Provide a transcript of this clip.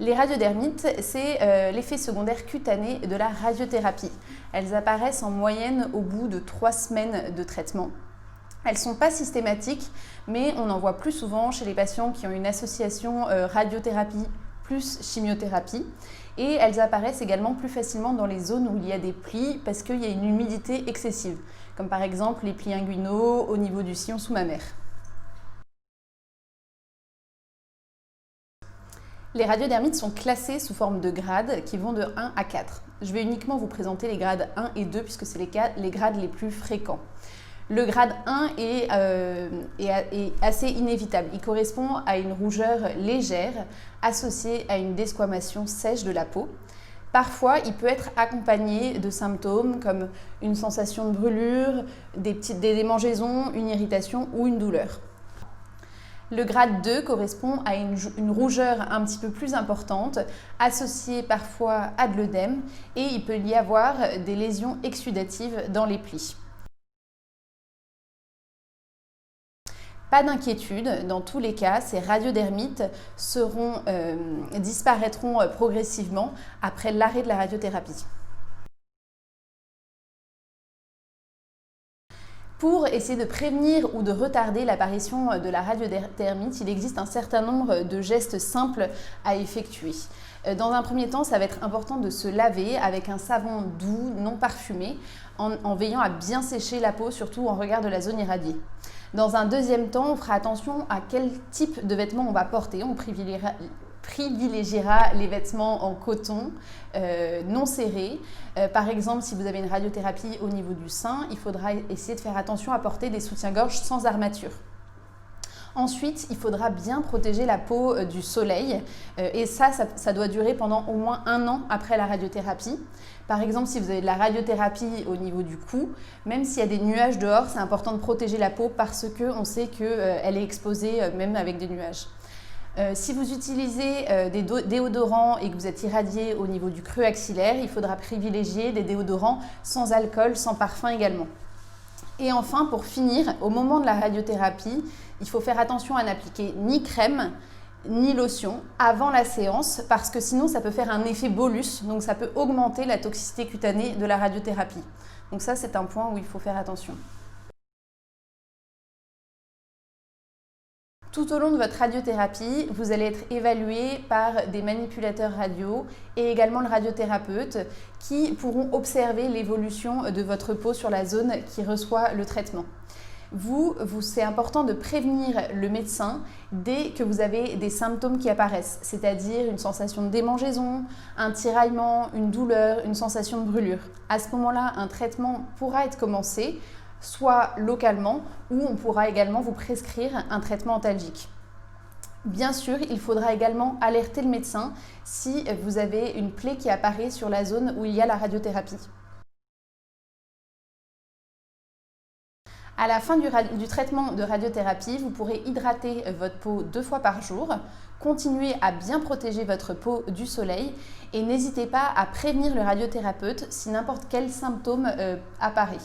Les radiodermites, c'est l'effet secondaire cutané de la radiothérapie. Elles apparaissent en moyenne au bout de 3 semaines de traitement. Elles ne sont pas systématiques, mais on en voit plus souvent chez les patients qui ont une association radiothérapie plus chimiothérapie. Et elles apparaissent également plus facilement dans les zones où il y a des plis parce qu'il y a une humidité excessive, comme par exemple les plis inguinaux au niveau du sillon sous-mammaire. Les radiodermites sont classées sous forme de grades qui vont de 1 à 4. Je vais uniquement vous présenter les grades 1 et 2 puisque c'est les grades les plus fréquents. Le grade 1 est assez inévitable. Il correspond à une rougeur légère associée à une desquamation sèche de la peau. Parfois, il peut être accompagné de symptômes comme une sensation de brûlure, des démangeaisons, une irritation ou une douleur. Le grade 2 correspond à une rougeur un petit peu plus importante, associée parfois à de l'œdème, et il peut y avoir des lésions exsudatives dans les plis. Pas d'inquiétude, dans tous les cas, ces radiodermites disparaîtront progressivement après l'arrêt de la radiothérapie. Pour essayer de prévenir ou de retarder l'apparition de la radiodermite, il existe un certain nombre de gestes simples à effectuer. Dans un premier temps, ça va être important de se laver avec un savon doux, non parfumé, en veillant à bien sécher la peau, surtout en regard de la zone irradiée. Dans un deuxième temps, on fera attention à quel type de vêtements on va porter. On privilégiera les vêtements en coton, non serrés. Par exemple, si vous avez une radiothérapie au niveau du sein, il faudra essayer de faire attention à porter des soutiens-gorge sans armature. Ensuite, il faudra bien protéger la peau du soleil et ça doit durer pendant au moins 1 an après la radiothérapie. Par exemple, si vous avez de la radiothérapie au niveau du cou, même s'il y a des nuages dehors, c'est important de protéger la peau parce qu'on sait qu'elle est exposée même avec des nuages. Si vous utilisez des déodorants et que vous êtes irradié au niveau du creux axillaire, il faudra privilégier des déodorants sans alcool, sans parfum également. Et enfin, pour finir, au moment de la radiothérapie, il faut faire attention à n'appliquer ni crème ni lotion avant la séance parce que sinon ça peut faire un effet bolus, donc ça peut augmenter la toxicité cutanée de la radiothérapie. Donc ça, c'est un point où il faut faire attention. Tout au long de votre radiothérapie, vous allez être évalué par des manipulateurs radio et également le radiothérapeute qui pourront observer l'évolution de votre peau sur la zone qui reçoit le traitement. C'est important de prévenir le médecin dès que vous avez des symptômes qui apparaissent, c'est-à-dire une sensation de démangeaison, un tiraillement, une douleur, une sensation de brûlure. À ce moment-là, un traitement pourra être commencé, soit localement, ou on pourra également vous prescrire un traitement antalgique. Bien sûr, il faudra également alerter le médecin si vous avez une plaie qui apparaît sur la zone où il y a la radiothérapie. À la fin du traitement de radiothérapie, vous pourrez hydrater votre peau 2 fois par jour, continuer à bien protéger votre peau du soleil et n'hésitez pas à prévenir le radiothérapeute si n'importe quel symptôme apparaît.